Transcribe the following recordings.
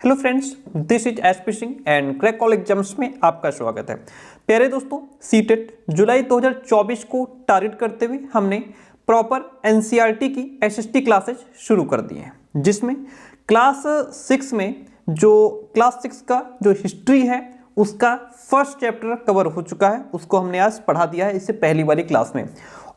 Hello friends, this is SP Singh and crack call exams में आपका स्वागत है। प्यारे दोस्तों, सीटेट जुलाई 2024 को टारगेट करते हुए हमने प्रॉपर एनसीईआरटी की एसएसटी क्लासेज शुरू कर दी हैं, जिसमें क्लास 6 में क्लास 6 का जो हिस्ट्री है उसका फर्स्ट चैप्टर कवर हो चुका है। उसको हमने आज पढ़ा दिया है इससे पहली वाली क्लास में।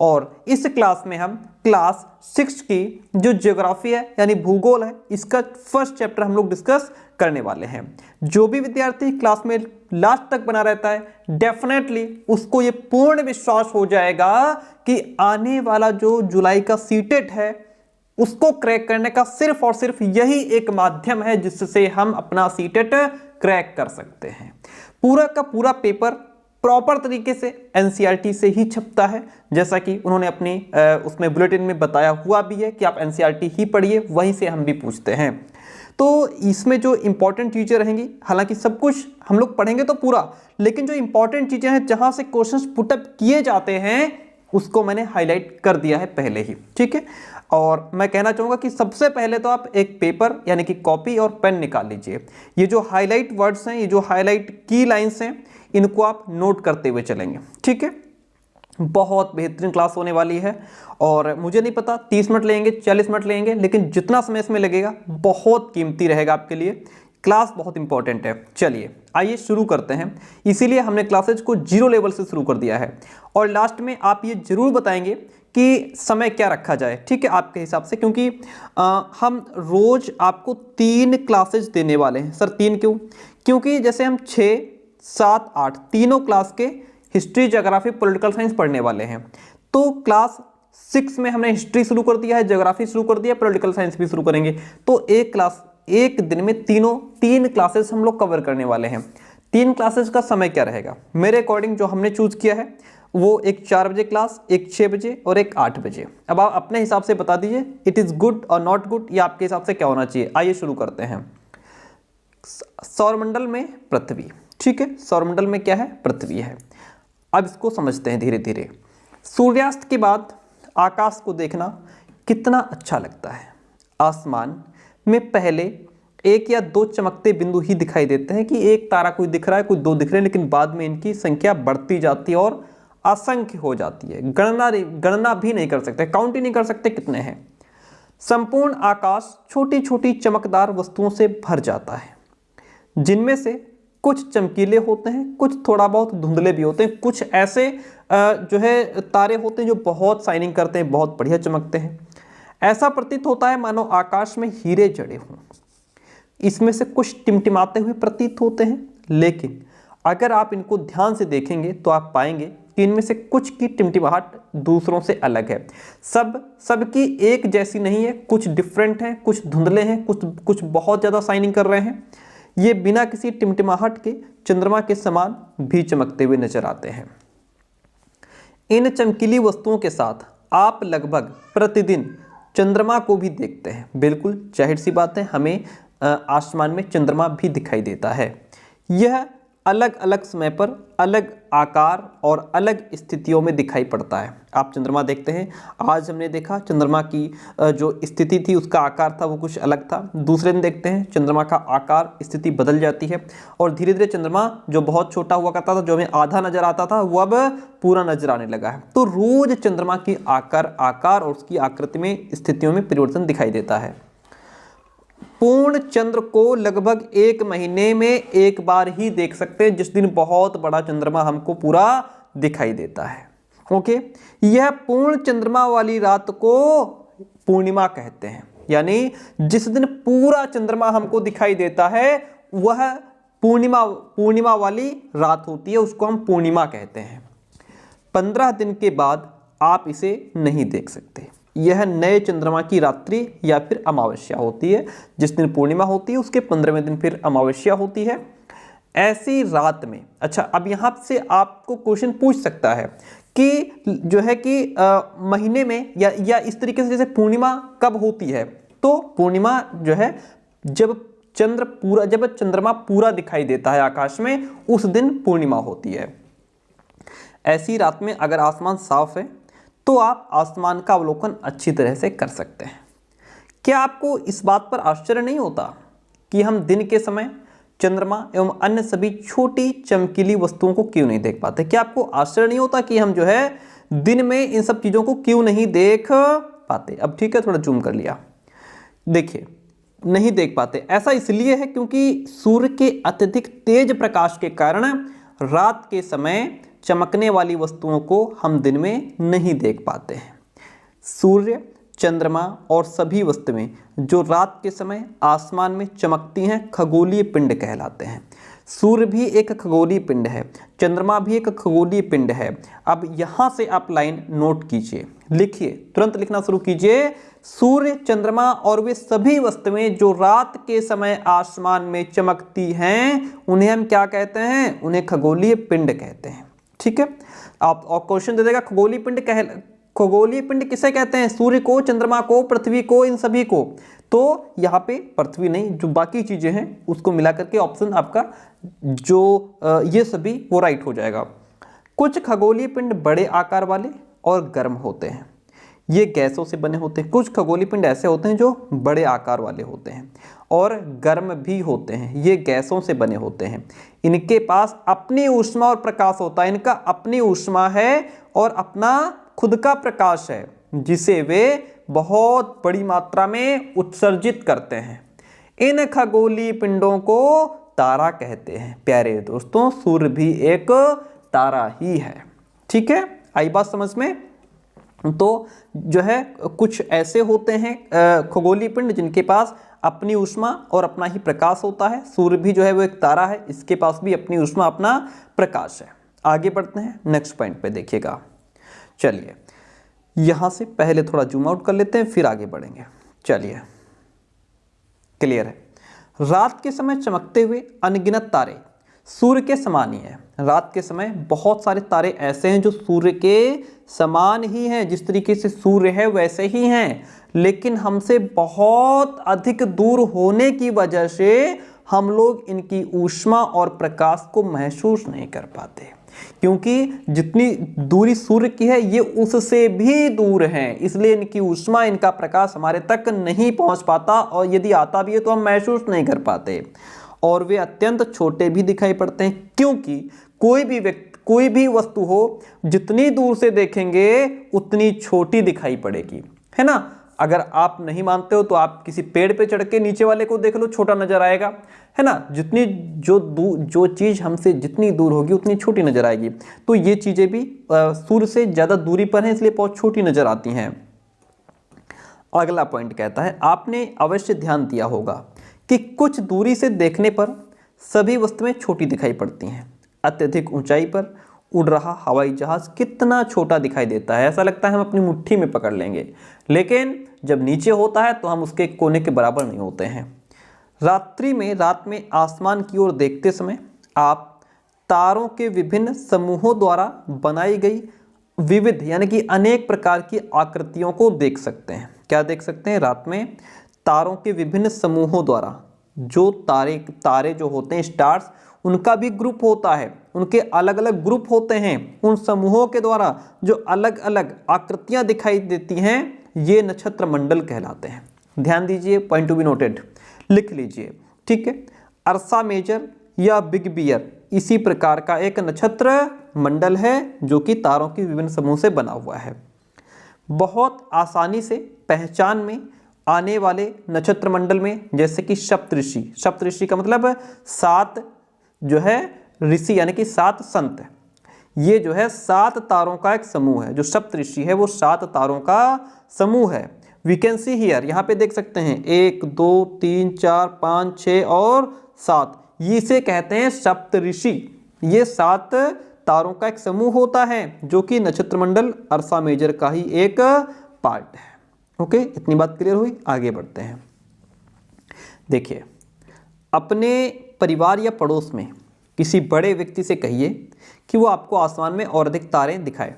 और इस क्लास में हम क्लास 6 की जो ज्योग्राफी है यानी भूगोल है, इसका फर्स्ट चैप्टर हम लोग डिस्कस करने वाले हैं। जो भी विद्यार्थी क्लास में लास्ट तक बना रहता है, डेफिनेटली उसको ये पूर्ण विश्वास हो जाएगा कि आने वाला जो जुलाई का सीटेट है उसको क्रैक करने का सिर्फ और सिर्फ यही एक माध्यम है जिससे हम अपना सीटेट क्रैक कर सकते हैं। पूरा का पूरा पेपर प्रॉपर तरीके से एनसीईआरटी से ही छपता है, जैसा कि उन्होंने अपनी उसमें बुलेटिन में बताया हुआ भी है कि आप एनसीईआरटी ही पढ़िए, वहीं से हम भी पूछते हैं। तो इसमें जो इंपॉर्टेंट चीज़ें रहेंगी, हालांकि सब कुछ हम लोग पढ़ेंगे तो पूरा, लेकिन जो इंपॉर्टेंट चीज़ें हैं जहां से क्वेश्चंस पुटअप किए जाते हैं उसको मैंने हाईलाइट कर दिया है पहले ही, ठीक है। और मैं कहना चाहूँगा कि सबसे पहले तो आप एक पेपर यानी कि कॉपी और पेन निकाल लीजिए। ये जो हाईलाइट वर्ड्स हैं, ये जो हाईलाइट की लाइन्स हैं, इनको आप नोट करते हुए चलेंगे, ठीक है। बहुत बेहतरीन क्लास होने वाली है और मुझे नहीं पता 30 मिनट लेंगे 40 मिनट लेंगे, लेकिन जितना समय इसमें लगेगा बहुत कीमती रहेगा आपके लिए। क्लास बहुत इंपॉर्टेंट है। चलिए आइए शुरू करते हैं। इसीलिए हमने क्लासेज को 0 लेवल से शुरू कर दिया है और लास्ट में आप ये जरूर बताएंगे कि समय क्या रखा जाए, ठीक है, आपके हिसाब से, क्योंकि हम रोज आपको 3 क्लासेज देने वाले हैं। सर 3 क्यों? क्योंकि जैसे हम 6, 7, 8 तीनों क्लास के हिस्ट्री, ज्योग्राफी, पॉलिटिकल साइंस पढ़ने वाले हैं। तो क्लास 6 में हमने हिस्ट्री शुरू कर दिया है, ज्योग्राफी शुरू कर दिया, पॉलिटिकल साइंस भी शुरू करेंगे। तो एक दिन में 3 क्लासेस हम लोग कवर करने वाले हैं। 3 क्लासेस का समय क्या रहेगा? मेरे अकॉर्डिंग जो हमने चूज किया है वो एक 4 बजे क्लास, एक 6 बजे और एक 8 बजे। अब आप अपने हिसाब से बता दीजिए इट इज गुड और नॉट गुड, या आपके हिसाब से क्या होना चाहिए। आइए शुरू करते हैं। सौरमंडल में पृथ्वी, ठीक है, सौरमंडल में क्या है? पृथ्वी है। अब इसको समझते हैं धीरे धीरे। सूर्यास्त के बाद आकाश को देखना कितना अच्छा लगता है। आसमान में पहले 1 या 2 चमकते बिंदु ही दिखाई देते हैं कि एक तारा कोई दिख रहा है, कोई 2 दिख रहे हैं, लेकिन बाद में इनकी संख्या बढ़ती जाती है और असंख्य हो जाती है। गणना भी नहीं कर सकते, काउंट ही नहीं कर सकते कितने हैं। संपूर्ण आकाश छोटी छोटी चमकदार वस्तुओं से भर जाता है, जिनमें से कुछ चमकीले होते हैं, कुछ थोड़ा बहुत धुंधले भी होते हैं, कुछ ऐसे जो है तारे होते हैं जो बहुत शाइनिंग करते हैं, बहुत बढ़िया चमकते हैं। ऐसा प्रतीत होता है मानो आकाश में हीरे जड़े हों। इसमें से कुछ टिमटिमाते हुए प्रतीत होते हैं, लेकिन अगर आप इनको ध्यान से देखेंगे तो आप पाएंगे कि इनमें से कुछ की टिमटिमाहट दूसरों से अलग है। सबकी एक जैसी नहीं है, कुछ डिफरेंट हैं, कुछ धुंधले हैं, कुछ बहुत ज़्यादा शाइनिंग कर रहे हैं। ये बिना किसी टिमटिमाहट के चंद्रमा के समान भी चमकते हुए नजर आते हैं। इन चमकीली वस्तुओं के साथ आप लगभग प्रतिदिन चंद्रमा को भी देखते हैं। बिल्कुल जाहिर सी बात है, हमें आसमान में चंद्रमा भी दिखाई देता है। यह अलग अलग समय पर अलग आकार और अलग स्थितियों में दिखाई पड़ता है। आप चंद्रमा देखते हैं, आज हमने देखा चंद्रमा की जो स्थिति थी उसका आकार था वो कुछ अलग था। दूसरे दिन देखते हैं चंद्रमा का आकार, स्थिति बदल जाती है और धीरे धीरे चंद्रमा जो बहुत छोटा हुआ करता था, जो हमें आधा नजर आता था, वो अब पूरा नजर आने लगा है। तो रोज चंद्रमा की आकार और उसकी आकृति में, स्थितियों में परिवर्तन दिखाई देता है। पूर्ण चंद्र को लगभग 1 महीने में एक बार ही देख सकते हैं, जिस दिन बहुत बड़ा चंद्रमा हमको पूरा दिखाई देता है। ओके, यह पूर्ण चंद्रमा वाली रात को पूर्णिमा कहते हैं, यानी जिस दिन पूरा चंद्रमा हमको दिखाई देता है वह पूर्णिमा वाली रात होती है, उसको हम पूर्णिमा कहते हैं। 15 दिन के बाद आप इसे नहीं देख सकते। यह नए चंद्रमा की रात्रि या फिर अमावस्या होती है। जिस दिन पूर्णिमा होती है उसके 15वें दिन फिर अमावस्या होती है। ऐसी रात में, अच्छा अब यहाँ से आपको क्वेश्चन पूछ सकता है कि जो है कि महीने में या इस तरीके से, जैसे पूर्णिमा कब होती है? तो पूर्णिमा जो है जब चंद्रमा पूरा दिखाई देता है आकाश में, उस दिन पूर्णिमा होती है। ऐसी रात में अगर आसमान साफ है तो आप आसमान का अवलोकन अच्छी तरह से कर सकते हैं। क्या आपको इस बात पर आश्चर्य नहीं होता कि हम दिन के समय चंद्रमा एवं अन्य सभी छोटी चमकीली वस्तुओं को क्यों नहीं देख पाते? क्या आपको आश्चर्य नहीं होता कि हम जो है दिन में इन सब चीज़ों को क्यों नहीं देख पाते? अब ठीक है, थोड़ा जूम कर लिया। देखिए, नहीं देख पाते ऐसा इसलिए है क्योंकि सूर्य के अत्यधिक तेज प्रकाश के कारण रात के समय चमकने वाली वस्तुओं को हम दिन में नहीं देख पाते हैं। सूर्य, चंद्रमा और सभी वस्तुएं जो रात के समय आसमान में चमकती हैं खगोलीय पिंड कहलाते हैं। सूर्य भी एक खगोलीय पिंड है, चंद्रमा भी एक खगोलीय पिंड है। अब यहाँ से आप लाइन नोट कीजिए, लिखिए, तुरंत लिखना शुरू कीजिए। सूर्य, चंद्रमा और वे सभी वस्तुएं जो रात के समय आसमान में चमकती हैं उन्हें हम क्या कहते हैं? उन्हें खगोलीय पिंड कहते हैं। ठीक है, आप और क्वेश्चन दे देगा खगोलीय पिंड किसे कहते हैं? सूर्य को, चंद्रमा को, पृथ्वी को, इन सभी को। तो यहाँ पे पृथ्वी नहीं, जो बाकी चीजें हैं उसको मिला करके ऑप्शन आपका जो ये सभी वो राइट हो जाएगा। कुछ खगोलीय पिंड बड़े आकार वाले और गर्म होते हैं, ये गैसों से बने होते हैं। कुछ खगोलीय पिंड ऐसे होते हैं जो बड़े आकार वाले होते हैं और गर्म भी होते हैं, ये गैसों से बने होते हैं। इनके पास अपनी ऊष्मा और प्रकाश होता है, इनका अपनी ऊष्मा है और अपना खुद का प्रकाश है जिसे वे बहुत बड़ी मात्रा में उत्सर्जित करते हैं। इन खगोलीय पिंडों को तारा कहते हैं। प्यारे दोस्तों, सूर्य भी एक तारा ही है। ठीक है, आई बात समझ में? तो जो है कुछ ऐसे होते हैं खगोलीय पिंड जिनके पास अपनी ऊष्मा और अपना ही प्रकाश होता है। सूर्य भी जो है वो एक तारा है, इसके पास भी अपनी ऊष्मा, अपना प्रकाश है। आगे बढ़ते हैं, नेक्स्ट पॉइंट पे देखिएगा। चलिए, यहां से पहले थोड़ा जूम आउट कर लेते हैं, फिर आगे बढ़ेंगे। चलिए, क्लियर है। रात के समय चमकते हुए अनगिनत तारे सूर्य के समान ही हैं। रात के समय बहुत सारे तारे ऐसे हैं जो सूर्य के समान ही हैं, जिस तरीके से सूर्य है वैसे ही हैं, लेकिन हमसे बहुत अधिक दूर होने की वजह से हम लोग इनकी ऊष्मा और प्रकाश को महसूस नहीं कर पाते, क्योंकि जितनी दूरी सूर्य की है ये उससे भी दूर है, इसलिए इनकी ऊष्मा, इनका प्रकाश हमारे तक नहीं पहुंच पाता, और यदि आता भी है तो हम महसूस नहीं कर पाते। और वे अत्यंत छोटे भी दिखाई पड़ते हैं, क्योंकि कोई भी वस्तु हो जितनी दूर से देखेंगे उतनी छोटी दिखाई पड़ेगी, है ना। अगर आप नहीं मानते हो तो आप किसी पेड़ पे चढ़ के नीचे वाले को देख लो, छोटा नजर आएगा, है ना। जितनी जो चीज हमसे जितनी दूर होगी उतनी छोटी नजर आएगी। तो ये चीजें भी सूर्य से ज्यादा दूरी पर हैं, इसलिए बहुत छोटी नजर आती हैं। अगला पॉइंट कहता है, आपने अवश्य ध्यान दिया होगा कि कुछ दूरी से देखने पर सभी वस्तुएं छोटी दिखाई पड़ती हैं। अत्यधिक ऊंचाई पर उड़ रहा हवाई जहाज कितना छोटा दिखाई देता है, ऐसा लगता है हम अपनी मुट्ठी में पकड़ लेंगे, लेकिन जब नीचे होता है तो हम उसके कोने के बराबर नहीं होते हैं। रात में आसमान की ओर देखते समय आप तारों के विभिन्न समूहों द्वारा बनाई गई विविध यानी कि अनेक प्रकार की आकृतियों को देख सकते हैं। क्या देख सकते हैं? रात में तारों के विभिन्न समूहों द्वारा, जो तारे जो होते हैं स्टार्स, उनका भी ग्रुप होता है, उनके अलग अलग ग्रुप होते हैं। उन समूहों के द्वारा जो अलग अलग आकृतियां दिखाई देती हैं ये नक्षत्र मंडल कहलाते हैं। ध्यान दीजिए, पॉइंट टू बी नोटेड, लिख लीजिए, ठीक है। अर्सा मेजर या बिग बियर इसी प्रकार का एक नक्षत्र मंडल है जो कि तारों के विभिन्न समूह से बना हुआ है। बहुत आसानी से पहचान में आने वाले नक्षत्र मंडल में जैसे कि सप्तऋषि, सप्तऋषि का मतलब 7 जो है ऋषि यानी कि 7 संत, ये जो है 7 तारों का एक समूह है। जो सप्तऋषि है वो 7 तारों का समूह है। वी कैन सी हियर, यहाँ पे देख सकते हैं 1 2 3 4 5 6 और 7, ये इसे कहते हैं सप्तऋषि। ये 7 तारों का एक समूह होता है जो कि नक्षत्र मंडल अर्सा मेजर का ही एक पार्ट है। ओके, इतनी बात क्लियर हुई। आगे बढ़ते हैं। देखिए, अपने परिवार या पड़ोस में किसी बड़े व्यक्ति से कहिए कि वो आपको आसमान में और अधिक तारे दिखाए।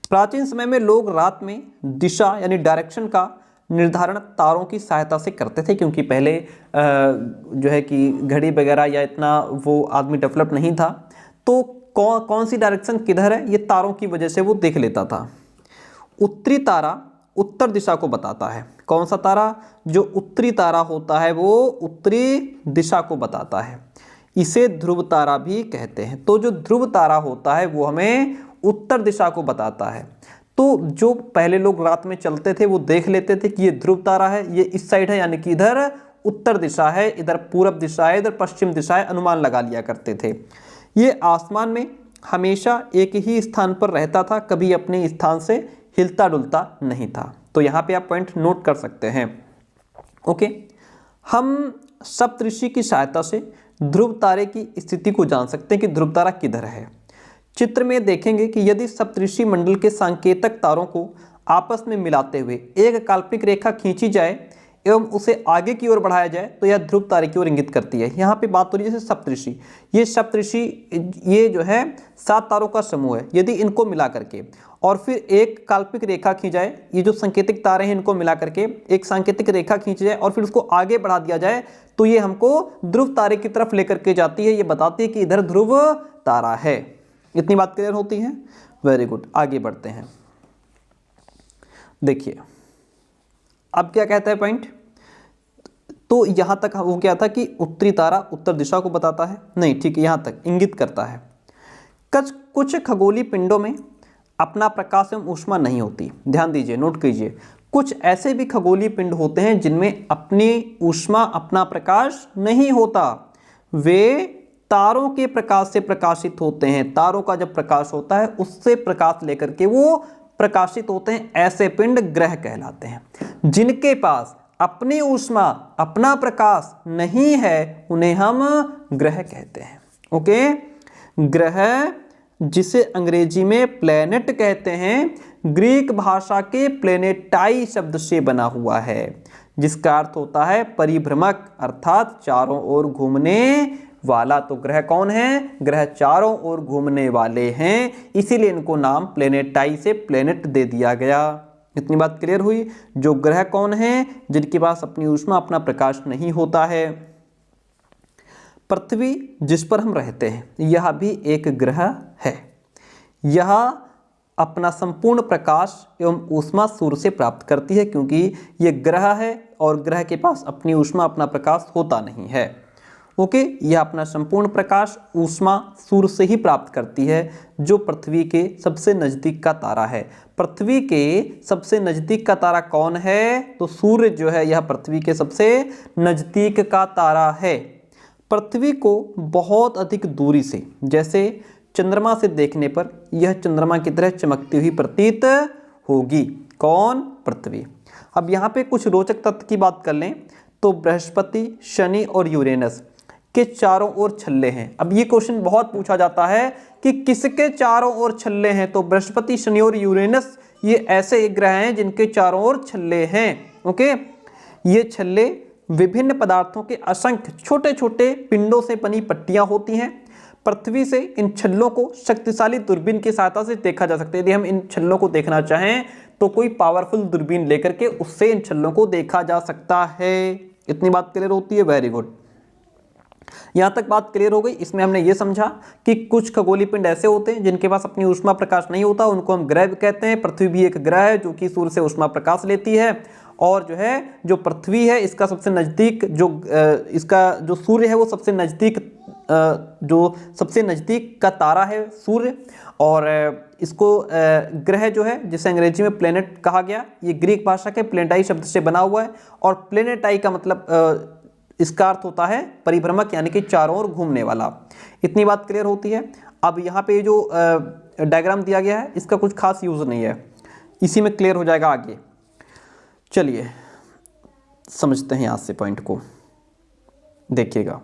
प्राचीन समय में लोग रात में दिशा यानी डायरेक्शन का निर्धारण तारों की सहायता से करते थे, क्योंकि पहले जो है कि घड़ी वगैरह या इतना वो आदमी डेवलप नहीं था, तो कौन सी डायरेक्शन किधर है ये तारों की वजह से वो देख लेता था। उत्तरी तारा उत्तर दिशा को बताता है। कौन सा तारा? जो उत्तरी तारा होता है वो उत्तरी दिशा को बताता है, इसे ध्रुव तारा भी कहते हैं। तो जो ध्रुव तारा होता है वो हमें उत्तर दिशा को बताता है। तो जो पहले लोग रात में चलते थे वो देख लेते थे कि ये ध्रुव तारा है, ये इस साइड है, यानी कि इधर उत्तर दिशा है, इधर पूरब दिशा है, इधर पश्चिम दिशा है, अनुमान लगा लिया करते थे। ये आसमान में हमेशा एक ही स्थान पर रहता था, कभी अपने स्थान से हिलता डुलता नहीं था। तो यहाँ पे आप पॉइंट नोट कर सकते हैं। ओके, हम सप्तऋषि की सहायता से ध्रुव तारे की स्थिति को जान सकते हैं कि ध्रुव तारा किधर है। चित्र में देखेंगे कि यदि सप्तऋषि मंडल के सांकेतक तारों को आपस में मिलाते हुए एक काल्पनिक रेखा खींची जाए एवं उसे आगे की ओर बढ़ाया जाए तो यह ध्रुव तारे की ओर इंगित करती है। यहाँ पे बात हो रही है जैसे सप्तऋषि, ये सप्तऋषि ये जो है 7 तारों का समूह है। यदि इनको मिला करके और फिर एक काल्पनिक रेखा खींची जाए, ये जो सांकेतिक तारे हैं इनको मिला करके एक सांकेतिक रेखा खींची जाए और फिर उसको आगे बढ़ा दिया जाए तो ये हमको ध्रुव तारे की तरफ लेकर के जाती है। ये बताती है कि इधर ध्रुव तारा है। इतनी बात क्लियर होती है? वेरी गुड, आगे बढ़ते हैं। देखिए अब क्या कहता है पॉइंट। तो यहां तक वो क्या था कि उत्तरी तारा उत्तर दिशा को बताता है, नहीं ठीक है, यहां तक इंगित करता है। कुछ खगोलीय पिंडों में अपना प्रकाश एवं ऊष्मा नहीं होती। ध्यान दीजिए, नोट कीजिए, कुछ ऐसे भी खगोलीय पिंड होते हैं जिनमें अपनी ऊष्मा अपना प्रकाश नहीं होता, वे तारों के प्रकाश से प्रकाशित होते हैं। तारों का जब प्रकाश होता है उससे प्रकाश लेकर के वो प्रकाशित होते हैं। ऐसे पिंड ग्रह कहलाते हैं। जिनके पास अपनी ऊष्मा अपना प्रकाश नहीं है उन्हें हम ग्रह कहते हैं। ओके, ग्रह जिसे अंग्रेजी में प्लैनेट कहते हैं, ग्रीक भाषा के प्लेनेटाई शब्द से बना हुआ है, जिसका अर्थ होता है परिभ्रमक, अर्थात चारों ओर घूमने वाला। तो ग्रह कौन है? ग्रह चारों ओर घूमने वाले हैं, इसीलिए इनको नाम प्लेनेटाई से प्लेनेट दे दिया गया। इतनी बात क्लियर हुई? जो ग्रह कौन है? जिनके पास अपनी ऊष्मा अपना प्रकाश नहीं होता है। पृथ्वी जिस पर हम रहते हैं यह भी एक ग्रह है। यह अपना संपूर्ण प्रकाश एवं ऊष्मा सूर्य से प्राप्त करती है, क्योंकि यह ग्रह है और ग्रह के पास अपनी ऊष्मा अपना प्रकाश होता नहीं है। ओके, यह अपना संपूर्ण प्रकाश ऊष्मा सूर्य से ही प्राप्त करती है, जो पृथ्वी के सबसे नज़दीक का तारा है। पृथ्वी के सबसे नज़दीक का तारा कौन है? तो सूर्य जो है यह पृथ्वी के सबसे नज़दीक का तारा है। पृथ्वी को बहुत अधिक दूरी से, जैसे चंद्रमा से देखने पर यह चंद्रमा की तरह चमकती हुई प्रतीत होगी। कौन? पृथ्वी। अब यहाँ पे कुछ रोचक तथ्य की बात कर लें तो बृहस्पति, शनि और यूरेनस के चारों ओर छल्ले हैं। अब ये क्वेश्चन बहुत पूछा जाता है कि किसके चारों ओर छल्ले हैं? तो बृहस्पति, शनि और यूरेनस ये ऐसे ग्रह हैं जिनके चारों ओर छल्ले हैं। ओके, ये छल्ले विभिन्न पदार्थों के असंख्य छोटे छोटे पिंडों से बनी पट्टियां होती हैं। पृथ्वी से इन छल्लों को शक्तिशाली दूरबीन की सहायता से देखा जा सकता है। यदि हम इन छल्लों को देखना चाहें तो कोई पावरफुल दूरबीन लेकर के उससे इन छल्लों को देखा जा सकता है। इतनी बात क्लियर होती है? वेरी गुड, यहां तक बात क्लियर हो गई। इसमें हमने ये समझा कि कुछ खगोलीय पिंड ऐसे होते हैं जिनके पास अपनी ऊष्मा प्रकाश नहीं होता, उनको हम ग्रह कहते हैं। पृथ्वी भी एक ग्रह है जो कि सूर्य से ऊष्मा प्रकाश लेती है, और जो है जो पृथ्वी है इसका सबसे नज़दीक इसका जो सूर्य है वो सबसे नज़दीक का तारा है सूर्य। और इसको ग्रह जो है जिसे अंग्रेजी में प्लेनेट कहा गया, ये ग्रीक भाषा के प्लेनेटाई शब्द से बना हुआ है। और प्लेनेटाई का मतलब इसका अर्थ होता है परिभ्रमक, यानी कि चारों ओर घूमने वाला। इतनी बात क्लियर होती है? अब यहाँ पे जो डायग्राम दिया गया है इसका कुछ खास यूज़ नहीं है, इसी में क्लियर हो जाएगा आगे। चलिए समझते हैं आज से पॉइंट को। देखिएगा,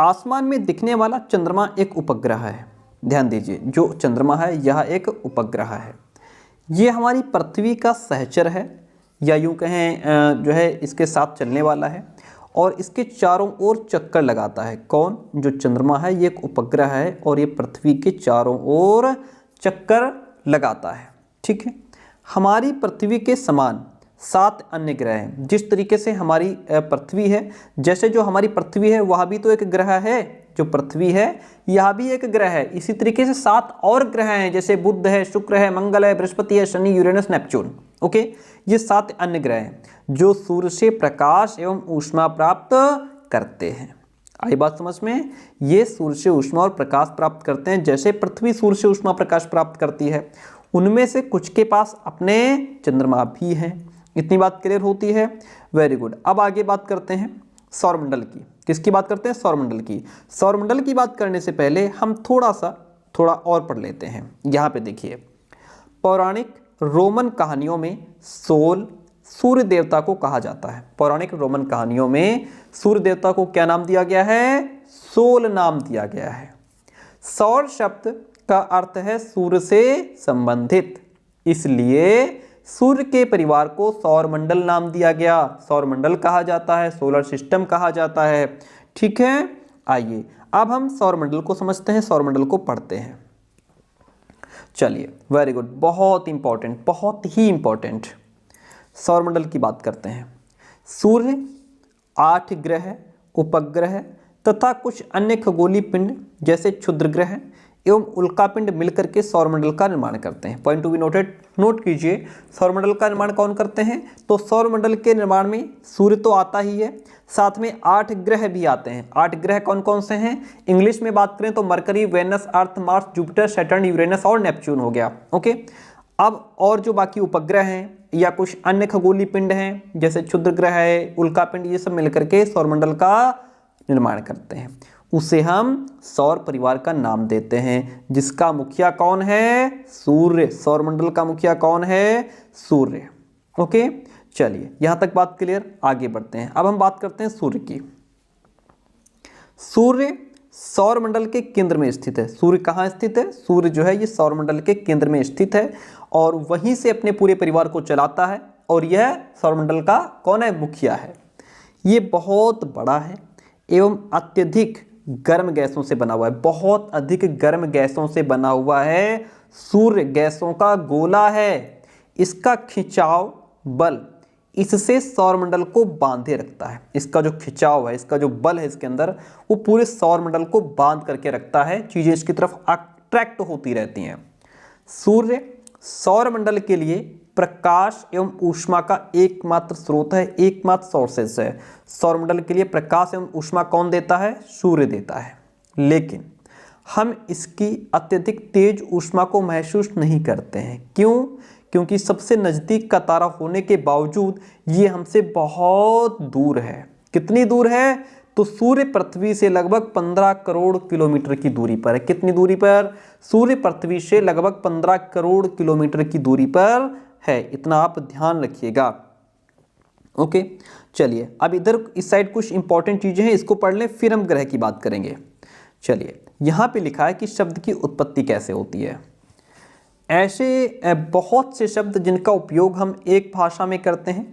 आसमान में दिखने वाला चंद्रमा एक उपग्रह है। ध्यान दीजिए, जो चंद्रमा है यह एक उपग्रह है। ये हमारी पृथ्वी का सहचर है, या यूं कहें जो है इसके साथ चलने वाला है, और इसके चारों ओर चक्कर लगाता है। कौन? जो चंद्रमा है ये एक उपग्रह है और ये पृथ्वी के चारों ओर चक्कर लगाता है। ठीक है, हमारी पृथ्वी के समान 7 अन्य ग्रह हैं। जिस तरीके से हमारी पृथ्वी है, जैसे जो हमारी पृथ्वी है वह भी तो एक ग्रह है जो पृथ्वी है यह भी एक ग्रह है। इसी तरीके से 7 और ग्रह हैं, जैसे बुध है, शुक्र है, मंगल है, बृहस्पति है, शनि, यूरेनस, नेपच्यून। ओके, ये 7 अन्य ग्रह हैं जो सूर्य से प्रकाश एवं ऊष्मा प्राप्त करते हैं। आई बात समझ में? ये सूर्य से ऊष्मा और प्रकाश प्राप्त करते हैं। जैसे पृथ्वी सूर्य से ऊष्मा प्रकाश प्राप्त करती है, उनमें से कुछ के पास अपने चंद्रमा भी हैं। इतनी बात क्लियर होती है? Very good. अब आगे बात करते हैं सौरमंडल की। किसकी बात करते हैं? सौरमंडल की। सौरमंडल की बात करने से पहले हम थोड़ा और पढ़ लेते हैं। यहाँ पे देखिए, पौराणिक रोमन कहानियों में सोल सूर्य देवता को कहा जाता है। पौराणिक रोमन कहानियों में सूर्य देवता को क्या नाम दिया गया है? सोल नाम दिया गया है। सौर शब्द का अर्थ है सूर्य से संबंधित, इसलिए सूर्य के परिवार को सौरमंडल नाम दिया गया। सौरमंडल कहा जाता है, सोलर सिस्टम कहा जाता है। ठीक है, आइए अब हम सौरमंडल को समझते हैं, सौरमंडल को पढ़ते हैं। चलिए, वेरी गुड, बहुत इंपॉर्टेंट, बहुत ही इंपॉर्टेंट। सौरमंडल की बात करते हैं। सूर्य, 8 ग्रह, उपग्रह तथा कुछ अन्य खगोलीय पिंड जैसे क्षुद्र ग्रह एवं उल्कापिंड मिलकर के सौरमंडल का निर्माण करते हैं। Point to be noted, note कीजिए। सौरमंडल का निर्माण कौन करते हैं? तो सौरमंडल के निर्माण में सूर्य तो आता ही है, साथ में 8 ग्रह भी आते हैं। 8 ग्रह कौन कौन से हैं? इंग्लिश में बात करें तो मरकरी, वेनस, अर्थ, मार्स, जुपिटर, सैटर्न, यूरेनस और नेपच्यून हो गया। ओके, अब और जो बाकी उपग्रह हैं या कुछ अन्य खगोलीय पिंड हैं जैसे क्षुद्र ग्रह है, उल्कापिंड, ये सब मिलकर के सौरमंडल का निर्माण करते हैं। उसे हम सौर परिवार का नाम देते हैं, जिसका मुखिया कौन है? सूर्य। सौरमंडल का मुखिया कौन है? सूर्य। ओके, चलिए यहां तक बात क्लियर। आगे बढ़ते हैं। अब हम बात करते हैं सूर्य की। सूर्य सौरमंडल के केंद्र में स्थित है। सूर्य कहाँ स्थित है? सूर्य जो है ये सौरमंडल के केंद्र में स्थित है और वहीं से अपने पूरे परिवार को चलाता है, और यह सौरमंडल का कौन है? मुखिया है। ये बहुत बड़ा है एवं अत्यधिक गर्म गैसों से बना हुआ है। बहुत अधिक गर्म गैसों से बना हुआ है। सूर्य गैसों का गोला है। इसका खिंचाव बल इससे सौरमंडल को बांधे रखता है। इसका जो खिंचाव है, इसका जो बल है इसके अंदर, वो पूरे सौरमंडल को बांध करके रखता है। चीजें इसकी तरफ अट्रैक्ट होती रहती हैं। सूर्य सौरमंडल के लिए प्रकाश एवं ऊष्मा का एकमात्र स्रोत है, एकमात्र सोर्सेस है। सौरमंडल के लिए प्रकाश एवं ऊष्मा कौन देता है? सूर्य देता है। लेकिन हम इसकी अत्यधिक तेज ऊष्मा को महसूस नहीं करते हैं। क्यों? क्योंकि सबसे नज़दीक का तारा होने के बावजूद ये हमसे बहुत दूर है। कितनी दूर है? तो सूर्य पृथ्वी से लगभग 15 करोड़ किलोमीटर की दूरी पर है। कितनी दूरी पर? सूर्य पृथ्वी से लगभग 15 करोड़ किलोमीटर की दूरी पर है। इतना आप ध्यान रखिएगा। ओके, चलिए अब इधर इस साइड कुछ इंपॉर्टेंट चीजें हैं, इसको पढ़ लें, फिर हम ग्रह की बात करेंगे। चलिए, यहाँ पे लिखा है कि शब्द की उत्पत्ति कैसे होती है। ऐसे बहुत से शब्द जिनका उपयोग हम एक भाषा में करते हैं,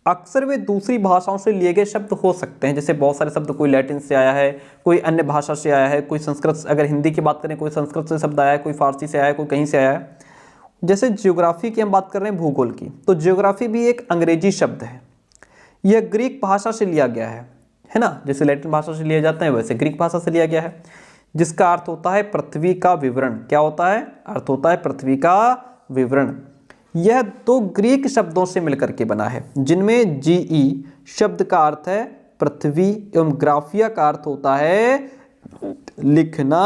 अक्सर वे दूसरी भाषाओं से लिए गए शब्द हो सकते हैं। जैसे बहुत सारे शब्द कोई लैटिन से आया है, कोई अन्य भाषा से आया है, कोई संस्कृत, अगर हिंदी की बात करें कोई संस्कृत से शब्द आया है, कोई फारसी से आया है, कोई कहीं से आया है। जैसे ज्योग्राफी की हम बात कर रहे हैं, भूगोल की, तो ज्योग्राफी भी एक अंग्रेजी शब्द है। यह ग्रीक भाषा से लिया गया है ना। जैसे लैटिन भाषा से लिया जाता है वैसे ग्रीक भाषा से लिया गया है, जिसका अर्थ होता है पृथ्वी का विवरण। क्या होता है? अर्थ होता है पृथ्वी का विवरण। यह 2 ग्रीक शब्दों से मिलकर के बना है, जिनमें जीई शब्द का अर्थ है पृथ्वी एवं ग्राफिया का अर्थ होता है लिखना।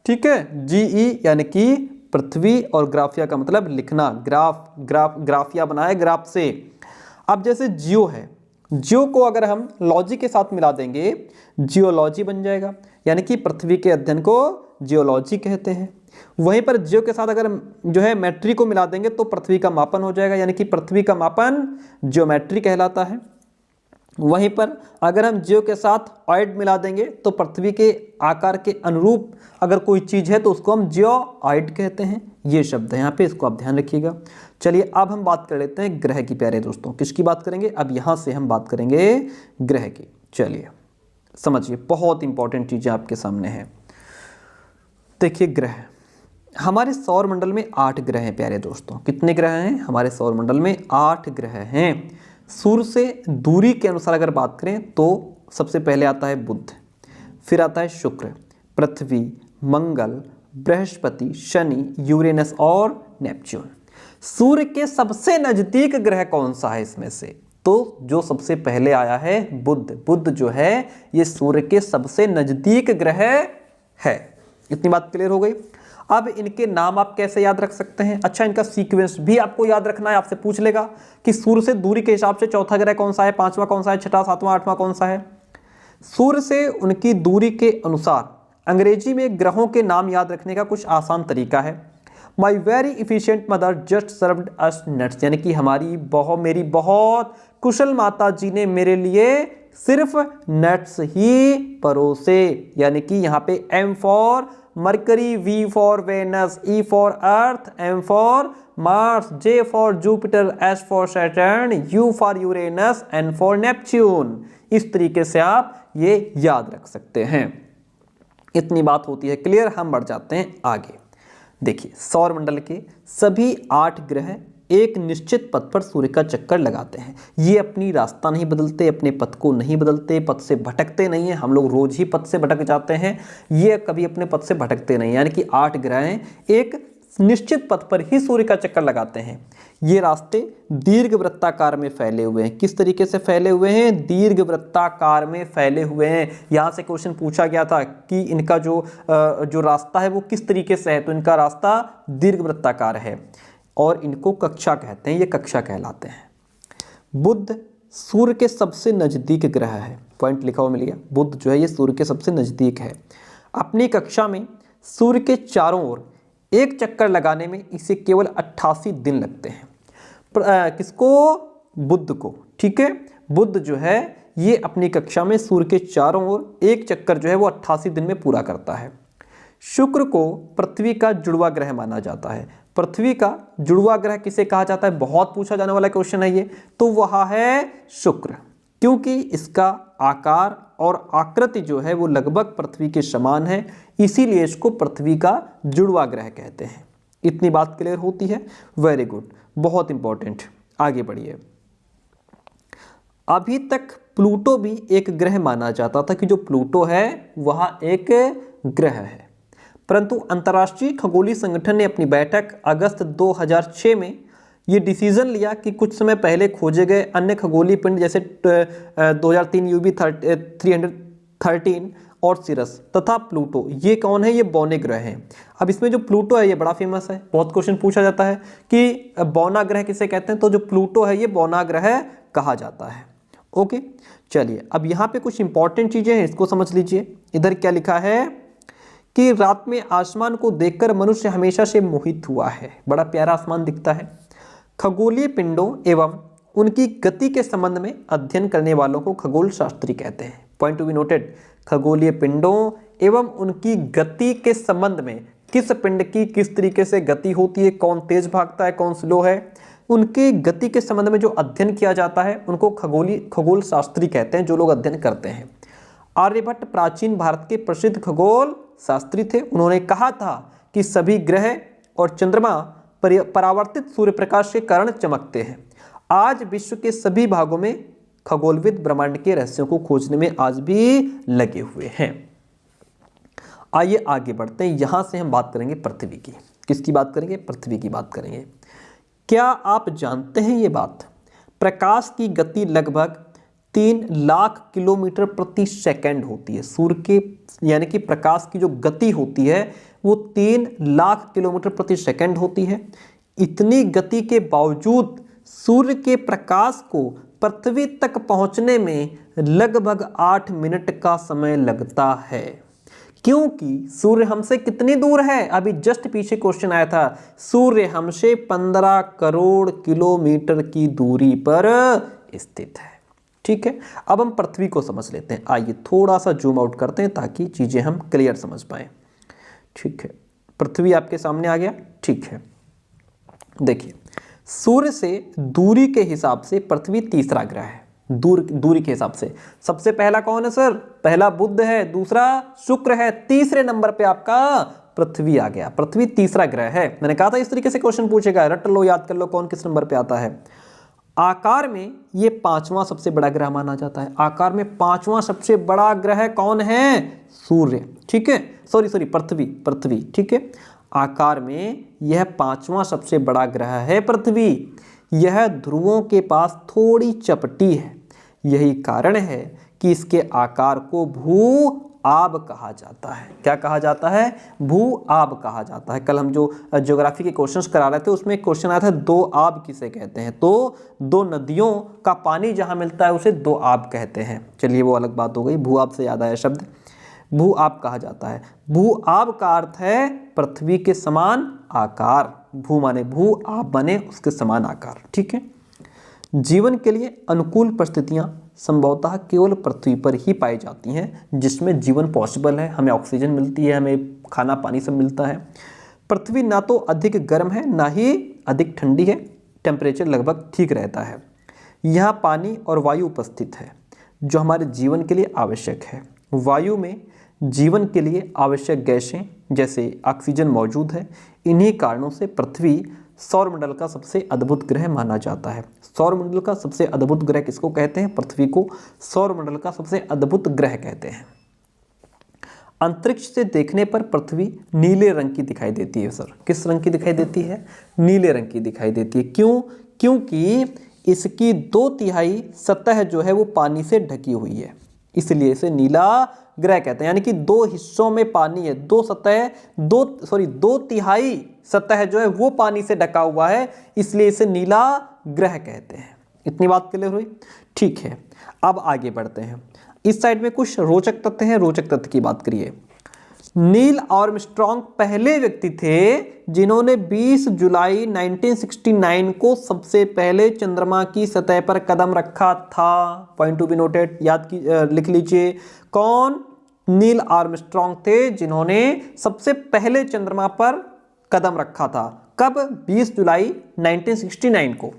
ठीक है, जीई यानी कि पृथ्वी और ग्राफिया का मतलब लिखना। ग्राफिया बना है ग्राफ से। अब जैसे जियो है, जियो को अगर हम लॉजी के साथ मिला देंगे, जियोलॉजी बन जाएगा, यानी कि पृथ्वी के अध्ययन को जियोलॉजी कहते हैं। वहीं पर जियो के साथ अगर जो है मेट्री को मिला देंगे तो पृथ्वी का मापन हो जाएगा, यानी कि पृथ्वी का मापन जियोमेट्री कहलाता है। वहीं पर अगर हम जियो के साथ ऑइड मिला देंगे तो पृथ्वी के आकार के अनुरूप अगर कोई चीज़ है तो उसको हम जियोऑइड कहते हैं। ये शब्द है यहाँ पे, इसको आप ध्यान रखिएगा। चलिए अब हम बात कर लेते हैं ग्रह की। प्यारे दोस्तों, किसकी बात करेंगे? अब यहाँ से हम बात करेंगे ग्रह की। चलिए समझिए, बहुत इंपॉर्टेंट चीज़ें आपके सामने हैं। देखिए ग्रह, हमारे सौरमंडल में 8 ग्रह हैं प्यारे दोस्तों। कितने ग्रह हैं? हमारे सौरमंडल में 8 ग्रह हैं। सूर्य से दूरी के अनुसार अगर बात करें तो सबसे पहले आता है बुध, फिर आता है शुक्र, पृथ्वी, मंगल, बृहस्पति, शनि, यूरेनस और नेपच्यून। सूर्य के सबसे नजदीक ग्रह कौन सा है इसमें से? तो जो सबसे पहले आया है बुध। बुध जो है ये सूर्य के सबसे नजदीक ग्रह है। इतनी बात क्लियर हो गई। अब इनके नाम आप कैसे याद रख सकते हैं? अच्छा, इनका सीक्वेंस भी आपको याद रखना है। आपसे पूछ लेगा कि सूर्य से दूरी के हिसाब से चौथा ग्रह कौन सा है, पांचवा कौन सा है, छठा, सातवां, आठवां कौन सा है। सूर्य से उनकी दूरी के अनुसार अंग्रेजी में ग्रहों के नाम याद रखने का कुछ आसान तरीका है। My very efficient mother just served us nuts, यानी कि मेरी बहुत कुशल माता जी ने मेरे लिए सिर्फ नट्स ही परोसे। यानी कि यहाँ पे M for Mercury, V for Venus, E for Earth, M for Mars, J for Jupiter, S for Saturn, U for Uranus, N for Neptune. इस तरीके से आप ये याद रख सकते हैं। इतनी बात होती है क्लियर। हम बढ़ जाते हैं आगे। देखिए, सौर मंडल के सभी 8 ग्रह एक निश्चित पथ पर सूर्य का चक्कर लगाते हैं। ये अपनी रास्ता नहीं बदलते, अपने पथ को नहीं बदलते, पथ से भटकते नहीं हैं। हम लोग रोज ही पथ से भटक जाते हैं, ये कभी अपने पथ से भटकते नहीं। यानी कि 8 ग्रह एक निश्चित पथ पर ही सूर्य का चक्कर लगाते हैं। ये रास्ते दीर्घ वृत्ताकार में फैले हुए हैं। किस तरीके से फैले हुए हैं? दीर्घ वृत्ताकार में फैले हुए हैं। यहाँ से क्वेश्चन पूछा गया था कि इनका जो रास्ता है वो किस तरीके से है, तो इनका रास्ता दीर्घ वृत्ताकार है और इनको कक्षा कहते हैं। ये कक्षा कहलाते हैं। बुध सूर्य के सबसे नजदीक ग्रह है। पॉइंट लिखा हुआ मिल गया। बुध जो है ये सूर्य के सबसे नजदीक है। अपनी कक्षा में सूर्य के चारों ओर एक चक्कर लगाने में इसे केवल 88 दिन लगते हैं। किसको? बुध को। ठीक है, बुध जो है ये अपनी कक्षा में सूर्य के चारों ओर एक चक्कर जो है वो 88 दिन में पूरा करता है। शुक्र को पृथ्वी का जुड़वा ग्रह माना जाता है। पृथ्वी का जुड़वा ग्रह किसे कहा जाता है? बहुत पूछा जाने वाला क्वेश्चन है ये। तो वह है शुक्र, क्योंकि इसका आकार और आकृति जो है वो लगभग पृथ्वी के समान है, इसीलिए इसको पृथ्वी का जुड़वा ग्रह कहते हैं। इतनी बात क्लियर होती है? वेरी गुड, बहुत इंपॉर्टेंट। आगे बढ़िए। अभी तक प्लूटो भी एक ग्रह माना जाता था कि जो प्लूटो है वह एक ग्रह है, परंतु अंतर्राष्ट्रीय खगोलीय संगठन ने अपनी बैठक अगस्त 2006 में ये डिसीजन लिया कि कुछ समय पहले खोजे गए अन्य खगोलीय पिंड जैसे 2003 UV 313 और सिरस तथा प्लूटो, ये कौन है? ये बौने ग्रह हैं। अब इसमें जो प्लूटो है ये बड़ा फेमस है, बहुत क्वेश्चन पूछा जाता है कि बौना ग्रह किसे कहते हैं, तो जो प्लूटो है ये बौना ग्रह कहा जाता है। ओके, चलिए अब यहाँ पे कुछ इंपॉर्टेंट चीजें हैं, इसको समझ लीजिए। इधर क्या लिखा है कि रात में आसमान को देखकर मनुष्य हमेशा से मोहित हुआ है। बड़ा प्यारा आसमान दिखता है। खगोलीय पिंडों एवं उनकी गति के संबंध में अध्ययन करने वालों को खगोल शास्त्री कहते हैं। Point to be noted. खगोलीय पिंडों एवं उनकी गति के संबंध में, किस पिंड की किस तरीके से गति होती है, कौन तेज भागता है, कौन स्लो है, उनकी गति के संबंध में जो अध्ययन किया जाता है उनको खगोल शास्त्री कहते हैं, जो लोग अध्ययन करते हैं। आर्यभट्ट प्राचीन भारत के प्रसिद्ध खगोल शास्त्री थे। उन्होंने कहा था कि सभी ग्रह और चंद्रमा परावर्तित सूर्य प्रकाश के कारण चमकते हैं। आज विश्व के सभी भागों में खगोलविद ब्रह्मांड के रहस्यों को खोजने में आज भी लगे हुए हैं। आइए आगे बढ़ते हैं। यहां से हम बात करेंगे पृथ्वी की। किसकी बात करेंगे? पृथ्वी की बात करेंगे। क्या आप जानते हैं ये बात? प्रकाश की गति लगभग 3 लाख किलोमीटर प्रति सेकंड होती है। सूर्य के यानी कि प्रकाश की जो गति होती है वो 3 लाख किलोमीटर प्रति सेकंड होती है। इतनी गति के बावजूद सूर्य के प्रकाश को पृथ्वी तक पहुंचने में लगभग 8 मिनट का समय लगता है, क्योंकि सूर्य हमसे कितनी दूर है? अभी जस्ट पीछे क्वेश्चन आया था। सूर्य हमसे 15 करोड़ किलोमीटर की दूरी पर स्थित है। ठीक है, अब हम पृथ्वी को समझ लेते हैं। आइए थोड़ा सा जूम आउट करते हैं ताकि चीजें हम क्लियर समझ पाए। ठीक है, पृथ्वी आपके सामने आ गया। ठीक है, देखिए सूर्य से दूरी के हिसाब से पृथ्वी तीसरा ग्रह है। दूरी के हिसाब से सबसे पहला कौन है सर? पहला बुध है, दूसरा शुक्र है, तीसरे नंबर पे आपका पृथ्वी आ गया। पृथ्वी तीसरा ग्रह है। मैंने कहा था इस तरीके से क्वेश्चन पूछेगा, रट लो, याद कर लो कौन किस नंबर पे आता है। आकार में ये पांचवा सबसे बड़ा ग्रह माना जाता है। आकार में पांचवा सबसे बड़ा ग्रह कौन है? सूर्य। ठीक है, सॉरी पृथ्वी। ठीक है, आकार में यह पांचवा सबसे बड़ा ग्रह है पृथ्वी। यह ध्रुवों के पास थोड़ी चपटी है, यही कारण है कि इसके आकार को भू आब कहा जाता है। क्या कहा जाता है? भू आब कहा जाता है। कल हम जो ज्योग्राफी के क्वेश्चंस करा रहे थे उसमें एक क्वेश्चन आया था, दो आब किसे कहते हैं? तो दो नदियों का पानी जहां मिलता है उसे दो आब कहते हैं। चलिए वो अलग बात हो गई, भू आब से याद आया शब्द, भू आब कहा जाता है। भू आब का अर्थ है पृथ्वी के समान आकार। भू माने भू, आब माने उसके समान आकार। ठीक है, जीवन के लिए अनुकूल परिस्थितियां संभवतः केवल पृथ्वी पर ही पाई जाती हैं, जिसमें जीवन पॉसिबल है। हमें ऑक्सीजन मिलती है, हमें खाना पानी सब मिलता है। पृथ्वी ना तो अधिक गर्म है ना ही अधिक ठंडी है, टेम्परेचर लगभग ठीक रहता है। यहाँ पानी और वायु उपस्थित है जो हमारे जीवन के लिए आवश्यक है। वायु में जीवन के लिए आवश्यक गैसें जैसे ऑक्सीजन मौजूद है। इन्हीं कारणों से पृथ्वी सौरमंडल का सबसे अद्भुत ग्रह माना जाता है। सौरमंडल का सबसे अद्भुत ग्रह किसको कहते हैं? पृथ्वी को सौरमंडल का सबसे अद्भुत ग्रह कहते हैं। अंतरिक्ष से देखने पर पृथ्वी नीले रंग की दिखाई देती है। सर, किस रंग की दिखाई देती है? नीले रंग की दिखाई देती है। क्यों? क्योंकि इसकी 2/3 सतह जो है वो पानी से ढकी हुई है, इसलिए इसे नीला ग्रह कहते हैं। यानी कि दो हिस्सों में पानी है, 2/3 सतह जो है वो पानी से ढका हुआ है, इसलिए इसे नीला ग्रह कहते हैं। इतनी बात क्लियर हुई? ठीक है, अब आगे बढ़ते हैं। इस साइड में कुछ रोचक तथ्य हैं, रोचक तथ्य की बात करिए। नील आर्मस्ट्रॉन्ग पहले व्यक्ति थे जिन्होंने 20 जुलाई 1969 को सबसे पहले चंद्रमा की सतह पर कदम रखा था। पॉइंट टू बी नोटेड, लिख लीजिए। कौन? नील आर्मस्ट्रॉन्ग थे जिन्होंने सबसे पहले चंद्रमा पर कदम रखा था। कब? 20 जुलाई 1969 को।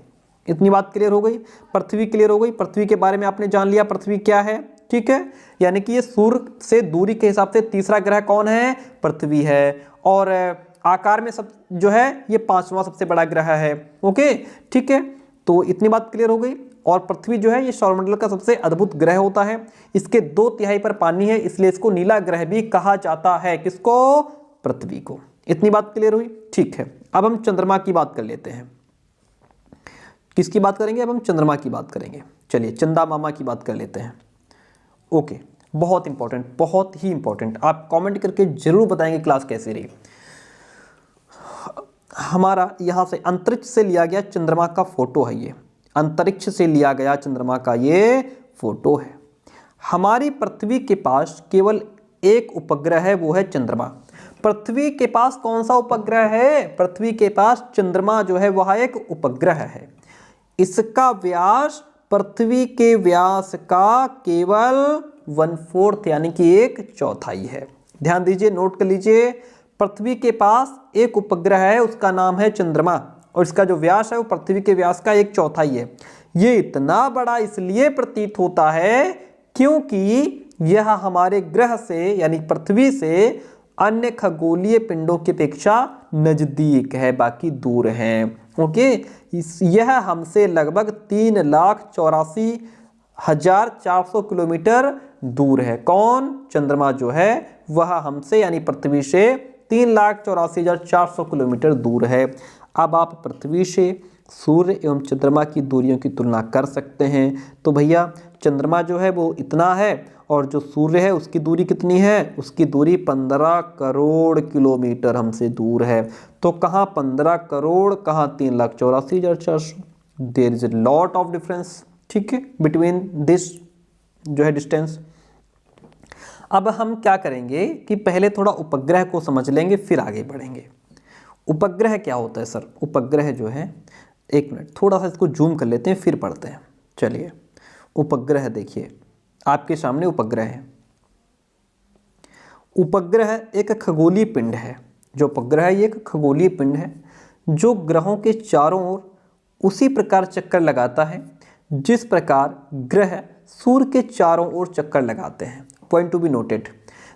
इतनी बात क्लियर हो गई। पृथ्वी क्लियर हो गई। पृथ्वी के बारे में आपने जान लिया, पृथ्वी क्या है। ठीक है, यानी कि ये सूर्य से दूरी के हिसाब से तीसरा ग्रह कौन है? पृथ्वी है। और आकार में सब जो है ये पांचवा सबसे बड़ा ग्रह है। ओके, ठीक है, तो इतनी बात क्लियर हो गई। और पृथ्वी जो है ये सौरमंडल का सबसे अद्भुत ग्रह होता है। इसके 2/3 पर पानी है, इसलिए इसको नीला ग्रह भी कहा जाता है। किसको? पृथ्वी को। इतनी बात क्लियर हुई? ठीक है, अब हम चंद्रमा की बात कर लेते हैं। किसकी बात करेंगे? अब हम चंद्रमा की बात करेंगे। चलिए चंदा मामा की बात कर लेते हैं। ओके, बहुत इंपॉर्टेंट, बहुत ही इंपॉर्टेंट। आप कमेंट करके जरूर बताएंगे क्लास कैसे रही। हमारा यहां से अंतरिक्ष से लिया गया चंद्रमा का फोटो है। ये अंतरिक्ष से लिया गया चंद्रमा का ये फोटो है। हमारी पृथ्वी के पास केवल एक उपग्रह है, वो है चंद्रमा। पृथ्वी के पास कौन सा उपग्रह है? पृथ्वी के पास चंद्रमा जो है वह एक उपग्रह है। इसका व्यास पृथ्वी के व्यास का केवल 1/4 यानी कि 1/4 है। ध्यान दीजिए, नोट कर लीजिए। पृथ्वी के पास एक उपग्रह है, उसका नाम है चंद्रमा, और इसका जो व्यास है वो पृथ्वी के व्यास का 1/4 है। ये इतना बड़ा इसलिए प्रतीत होता है क्योंकि यह हमारे ग्रह से यानी पृथ्वी से अन्य खगोलीय पिंडों की अपेक्षा नजदीक है, बाकी दूर हैं। ओके, यह हमसे लगभग 3,84,400 किलोमीटर दूर है। कौन? चंद्रमा जो है वह हमसे यानी पृथ्वी से 3,84,400 किलोमीटर दूर है। अब आप पृथ्वी से सूर्य एवं चंद्रमा की दूरियों की तुलना कर सकते हैं। तो भैया चंद्रमा जो है वो इतना है और जो सूर्य है उसकी दूरी कितनी है? उसकी दूरी 15 करोड़ किलोमीटर हमसे दूर है। तो कहाँ 15 करोड़, कहाँ 3,84,400। There is a lot of difference, ठीक है, बिटवीन दिस जो है डिस्टेंस। अब हम क्या करेंगे कि पहले थोड़ा उपग्रह को समझ लेंगे, फिर आगे बढ़ेंगे। उपग्रह क्या होता है सर? उपग्रह जो है, एक मिनट थोड़ा सा इसको जूम कर लेते हैं फिर पढ़ते हैं। चलिए, उपग्रह देखिए आपके सामने उपग्रह है। उपग्रह एक खगोलीय पिंड है। जो उपग्रह है ये एक खगोलीय पिंड है जो ग्रहों के चारों ओर उसी प्रकार चक्कर लगाता है जिस प्रकार ग्रह सूर्य के चारों ओर चक्कर लगाते हैं। Point to be noted.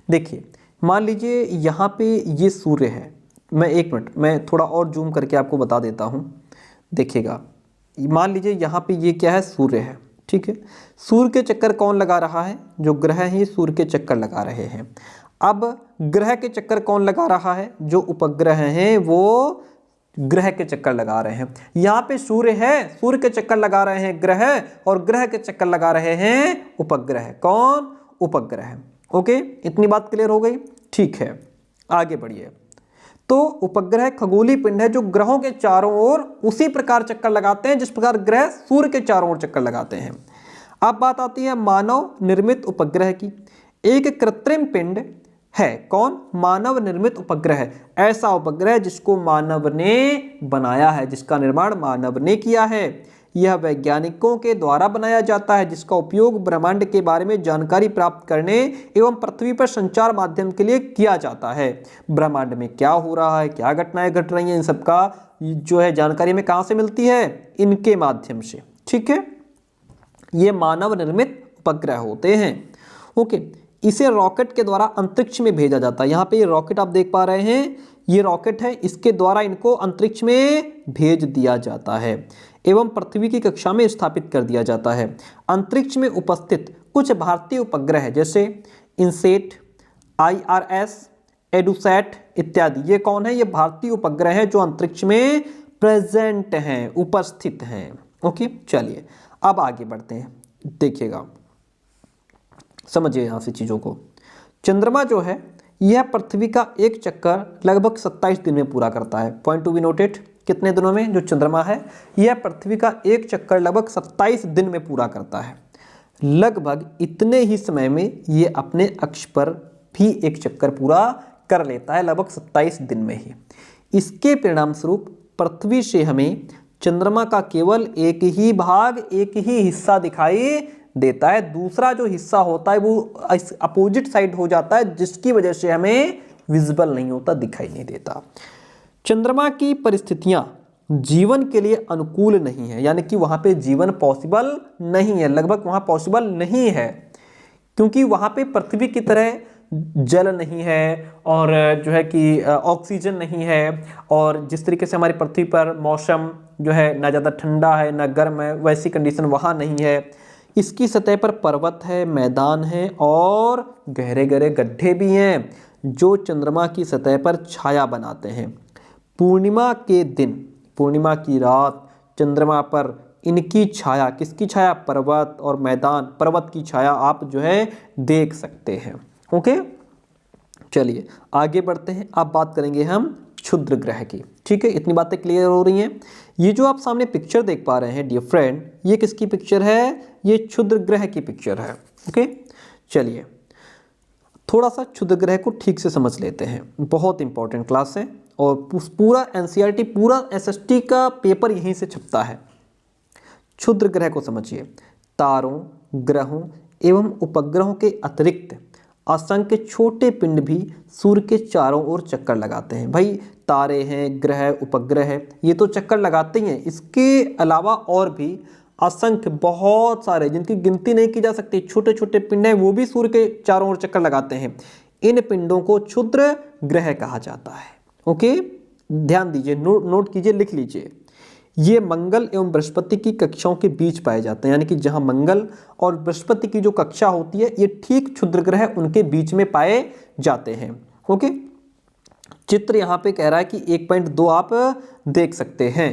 देखिए, मान लीजिए यहाँ पे ये सूर्य है। मैं एक मिनट मैं थोड़ा और जूम करके आपको बता देता हूँ। देखिएगा, मान लीजिए यहाँ पे ये क्या है, सूर्य है, ठीक है। सूर्य के चक्कर कौन लगा रहा है, जो ग्रह हैं ये सूर्य के चक्कर लगा रहे हैं। अब ग्रह के चक्कर कौन लगा रहा है, जो उपग्रह हैं वो ग्रह के चक्कर लगा रहे हैं। यहाँ पे सूर्य है, सूर्य के चक्कर लगा रहे हैं ग्रह, और ग्रह के चक्कर लगा रहे हैं उपग्रह। कौन, उपग्रह। ओके, इतनी बात क्लियर हो गई, ठीक है। आगे बढ़िए। तो उपग्रह खगोलीय पिंड है जो ग्रहों के चारों ओर उसी प्रकार चक्कर लगाते हैं जिस प्रकार ग्रह सूर्य के चारों ओर चक्कर लगाते हैं। अब बात आती है मानव निर्मित उपग्रह की। एक कृत्रिम पिंड है, कौन, मानव निर्मित उपग्रह, ऐसा उपग्रह जिसको मानव ने बनाया है, जिसका निर्माण मानव ने किया है। यह वैज्ञानिकों के द्वारा बनाया जाता है, जिसका उपयोग ब्रह्मांड के बारे में जानकारी प्राप्त करने एवं पृथ्वी पर संचार माध्यम के लिए किया जाता है। ब्रह्मांड में क्या हो रहा है, क्या घटनाएं घट रही हैं, इन सब का जो है जानकारी में कहाँ से मिलती है, इनके माध्यम से, ठीक है। ये मानव निर्मित उपग्रह होते हैं। ओके, इसे रॉकेट के द्वारा अंतरिक्ष में भेजा जाता है। यहाँ पे ये रॉकेट आप देख पा रहे हैं, ये रॉकेट है, इसके द्वारा इनको अंतरिक्ष में भेज दिया जाता है एवं पृथ्वी की कक्षा में स्थापित कर दिया जाता है। अंतरिक्ष में उपस्थित कुछ भारतीय उपग्रह जैसे इनसेट, IRS, एडुसैट इत्यादि, ये कौन है, ये भारतीय उपग्रह हैं जो अंतरिक्ष में प्रेजेंट हैं, उपस्थित हैं। ओके, चलिए अब आगे बढ़ते हैं, देखिएगा, समझिए यहाँ से चीज़ों को। चंद्रमा जो है यह पृथ्वी का एक चक्कर लगभग 27 दिन में पूरा करता है। पॉइंट टू बी नोटेड, कितने दिनों में जो चंद्रमा है यह पृथ्वी का एक चक्कर लगभग 27 दिन में पूरा करता है। लगभग इतने ही समय में ये अपने अक्ष पर भी एक चक्कर पूरा कर लेता है, लगभग 27 दिन में ही। इसके परिणाम स्वरूप पृथ्वी से हमें चंद्रमा का केवल एक ही भाग, एक ही हिस्सा दिखाई देता है। दूसरा जो हिस्सा होता है वो अपोजिट साइड हो जाता है, जिसकी वजह से हमें विजिबल नहीं होता, दिखाई नहीं देता। चंद्रमा की परिस्थितियां जीवन के लिए अनुकूल नहीं है, यानी कि वहां पे जीवन पॉसिबल नहीं है, लगभग वहां पॉसिबल नहीं है, क्योंकि वहां पे पृथ्वी की तरह जल नहीं है और जो है कि ऑक्सीजन नहीं है, और जिस तरीके से हमारी पृथ्वी पर मौसम जो है ना ज़्यादा ठंडा है ना गर्म है, वैसी कंडीशन वहाँ नहीं है। इसकी सतह पर पर्वत है, मैदान है और गहरे गहरे गड्ढे भी हैं जो चंद्रमा की सतह पर छाया बनाते हैं। पूर्णिमा के दिन, पूर्णिमा की रात चंद्रमा पर इनकी छाया, किसकी छाया, पर्वत और मैदान, पर्वत की छाया आप जो है देख सकते हैं। ओके, चलिए आगे बढ़ते हैं। अब बात करेंगे हम क्षुद्र ग्रह की, ठीक है। इतनी बातें क्लियर हो रही हैं। ये जो आप सामने पिक्चर देख पा रहे हैं डियर फ्रेंड, ये किसकी पिक्चर है, ये क्षुद्र ग्रह की पिक्चर है। ओके, चलिए थोड़ा सा क्षुद्र ग्रह को ठीक से समझ लेते हैं, बहुत इंपॉर्टेंट क्लास है और पूरा NCERT, पूरा SST का पेपर यहीं से छपता है। क्षुद्र ग्रह को समझिए। तारों, ग्रहों एवं उपग्रहों के अतिरिक्त असंख्य छोटे पिंड भी सूर्य के चारों ओर चक्कर लगाते हैं। भाई तारे हैं, ग्रह, उपग्रह है, ये तो चक्कर लगाते ही हैं, इसके अलावा और भी असंख्य बहुत सारे जिनकी गिनती नहीं की जा सकती छोटे छोटे पिंड हैं, वो भी सूर्य के चारों ओर चक्कर लगाते हैं। इन पिंडों को क्षुद्र ग्रह कहा जाता है। ओके, ध्यान दीजिए, नोट कीजिए, लिख लीजिए। ये मंगल एवं बृहस्पति की कक्षाओं के बीच पाए जाते हैं, यानी कि जहां मंगल और बृहस्पति की जो कक्षा होती है ये ठीक क्षुद्र ग्रह उनके बीच में पाए जाते हैं। ओके, चित्र यहाँ पे कह रहा है कि 1.2 आप देख सकते हैं।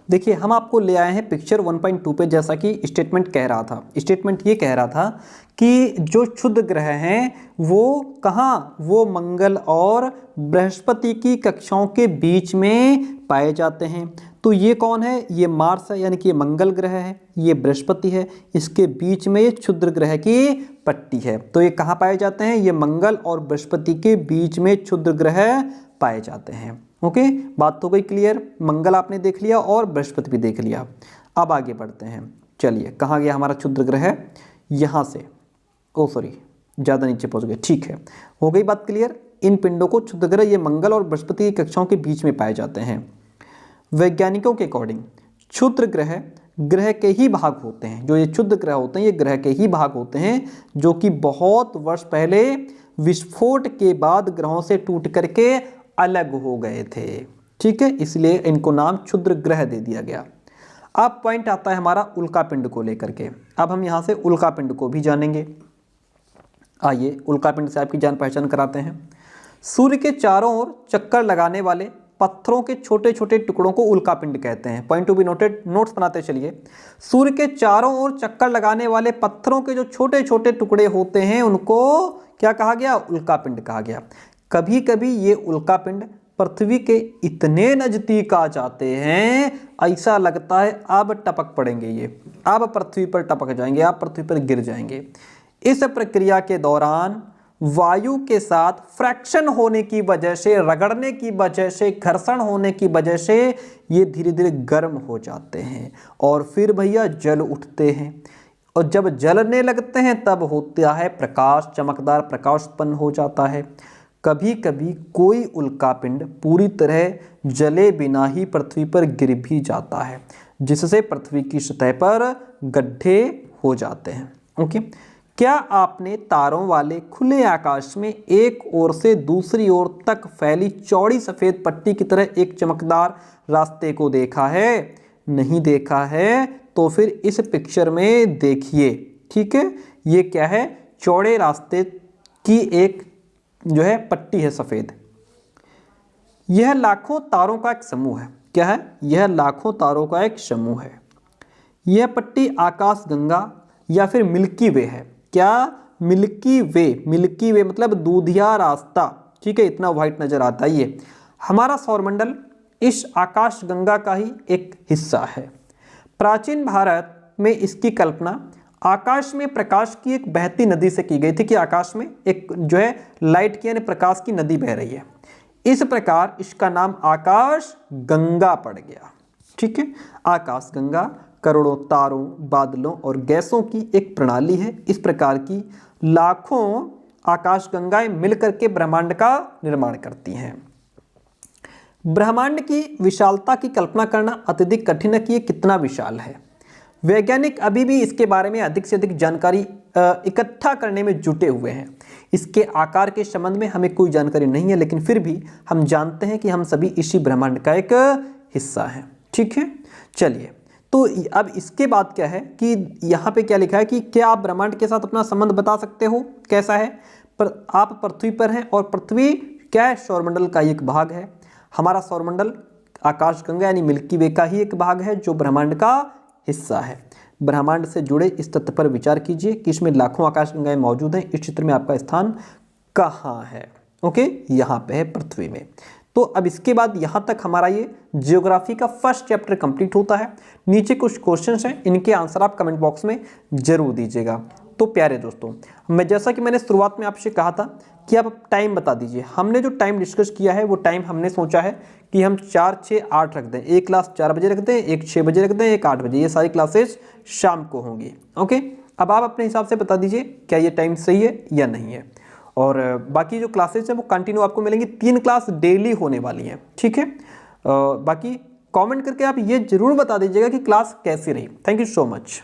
देखिए हम आपको ले आए हैं पिक्चर 1.2 पे, जैसा कि स्टेटमेंट कह रहा था। स्टेटमेंट ये कह रहा था कि जो क्षुद्र ग्रह हैं वो कहाँ, वो मंगल और बृहस्पति की कक्षाओं के बीच में पाए जाते हैं। तो ये कौन है, ये मार्स है, यानी कि ये मंगल ग्रह है, ये बृहस्पति है, इसके बीच में ये क्षुद्र ग्रह की पट्टी है। तो ये कहाँ पाए जाते हैं, ये मंगल और बृहस्पति के बीच में क्षुद्र ग्रह पाए जाते हैं। ओके, बात तो गई क्लियर। मंगल आपने देख लिया और बृहस्पति भी देख लिया। अब आगे बढ़ते हैं। चलिए कहाँ गया हमारा क्षुद्र ग्रह, यहाँ से, ओ सॉरी ज़्यादा नीचे पहुँच गए, ठीक है, हो गई बात क्लियर। इन पिंडों को क्षुद्र ग्रह ये मंगल और बृहस्पति की कक्षाओं के बीच में पाए जाते हैं। वैज्ञानिकों के अकॉर्डिंग क्षुद्र ग्रह ग्रह के ही भाग होते हैं। जो ये क्षुद्र ग्रह होते हैं ये ग्रह के ही भाग होते हैं, जो कि बहुत वर्ष पहले विस्फोट के बाद ग्रहों से टूट करके अलग हो गए थे। ठीक है, इसलिए इनको नाम क्षुद्र ग्रह दे दिया गया। अब पॉइंट आता है हमारा उल्कापिंड को लेकर के। अब हम यहाँ से उल्कापिंड को भी जानेंगे। आइए उल्कापिंड से आपकी जान पहचान कराते हैं। सूर्य के चारों ओर चक्कर लगाने वाले पत्थरों के छोटे छोटे टुकड़ों को उल्कापिंड कहते हैं। Point to be noted, notes बनाते चलिए। सूर्य के चारों ओर चक्कर लगाने वाले पत्थरों के जो छोटे छोटे टुकड़े होते हैं उनको क्या कहा गया? उल्कापिंड कहा गया। कभी कभी ये उल्कापिंड पृथ्वी के इतने नजदीक आ जाते हैं, ऐसा लगता है अब टपक पड़ेंगे, ये अब पृथ्वी पर टपक जाएंगे, अब पृथ्वी पर गिर जाएंगे। इस प्रक्रिया के दौरान वायु के साथ फ्रैक्शन होने की वजह से, रगड़ने की वजह से, घर्षण होने की वजह से ये धीरे धीरे गर्म हो जाते हैं और फिर भैया जल उठते हैं। और जब जलने लगते हैं तब होता है प्रकाश, चमकदार प्रकाश उत्पन्न हो जाता है। कभी कभी कोई उल्कापिंड पूरी तरह जले बिना ही पृथ्वी पर गिर भी जाता है, जिससे पृथ्वी की सतह पर गड्ढे हो जाते हैं। ओके, क्या आपने तारों वाले खुले आकाश में एक ओर से दूसरी ओर तक फैली चौड़ी सफ़ेद पट्टी की तरह एक चमकदार रास्ते को देखा है? नहीं देखा है तो फिर इस पिक्चर में देखिए। ठीक है, ये क्या है? चौड़े रास्ते की एक जो है पट्टी है सफ़ेद। यह लाखों तारों का एक समूह है। क्या है? यह लाखों तारों का एक समूह है। यह पट्टी आकाश गंगा या फिर मिल्की वे है। क्या? मिल्की वे। मिल्की वे मतलब दूधिया रास्ता। ठीक है, इतना वाइट नजर आता है। ये हमारा सौरमंडल इस आकाश गंगा का ही एक हिस्सा है। प्राचीन भारत में इसकी कल्पना आकाश में प्रकाश की एक बहती नदी से की गई थी कि आकाश में एक जो है लाइट की यानी प्रकाश की नदी बह रही है। इस प्रकार इसका नाम आकाश गंगा पड़ गया। ठीक है, आकाश गंगा करोड़ों तारों, बादलों और गैसों की एक प्रणाली है। इस प्रकार की लाखों आकाश गंगाएं मिलकर के ब्रह्मांड का निर्माण करती हैं। ब्रह्मांड की विशालता की कल्पना करना अत्यधिक कठिन है कि ये कितना विशाल है। वैज्ञानिक अभी भी इसके बारे में अधिक से अधिक जानकारी इकट्ठा करने में जुटे हुए हैं। इसके आकार के संबंध में हमें कोई जानकारी नहीं है, लेकिन फिर भी हम जानते हैं कि हम सभी इसी ब्रह्मांड का एक हिस्सा हैं। ठीक है, चलिए तो अब इसके बाद क्या है कि यहाँ पे क्या लिखा है कि क्या आप ब्रह्मांड के साथ अपना संबंध बता सकते हो? कैसा है? पर आप पृथ्वी पर हैं और पृथ्वी क्या है? सौरमंडल का ही एक भाग है। हमारा सौरमंडल आकाशगंगा यानी मिल्की वे का ही एक भाग है जो ब्रह्मांड का हिस्सा है। ब्रह्मांड से जुड़े इस तथ्य पर विचार कीजिए कि इसमें लाखों आकाशगंगाएं मौजूद हैं। इस चित्र में आपका स्थान कहाँ है? ओके, यहाँ पे है पृथ्वी में। तो अब इसके बाद यहाँ तक हमारा ये जियोग्राफी का फर्स्ट चैप्टर कंप्लीट होता है। नीचे कुछ क्वेश्चंस हैं, इनके आंसर आप कमेंट बॉक्स में जरूर दीजिएगा। तो प्यारे दोस्तों, मैं जैसा कि मैंने शुरुआत में आपसे कहा था कि आप टाइम बता दीजिए। हमने जो टाइम डिस्कस किया है वो टाइम हमने सोचा है कि हम 4, 6, 8 रख दें। एक क्लास 4 बजे रख दें, एक 6 बजे रख दें, एक 8 बजे। ये सारी क्लासेस शाम को होंगी। ओके, अब आप अपने हिसाब से बता दीजिए क्या ये टाइम सही है या नहीं है। और बाकी जो क्लासेस हैं वो कंटिन्यू आपको मिलेंगी। 3 क्लास डेली होने वाली हैं। ठीक है, बाकी कमेंट करके आप ये जरूर बता दीजिएगा कि क्लास कैसी रही। Thank you so much.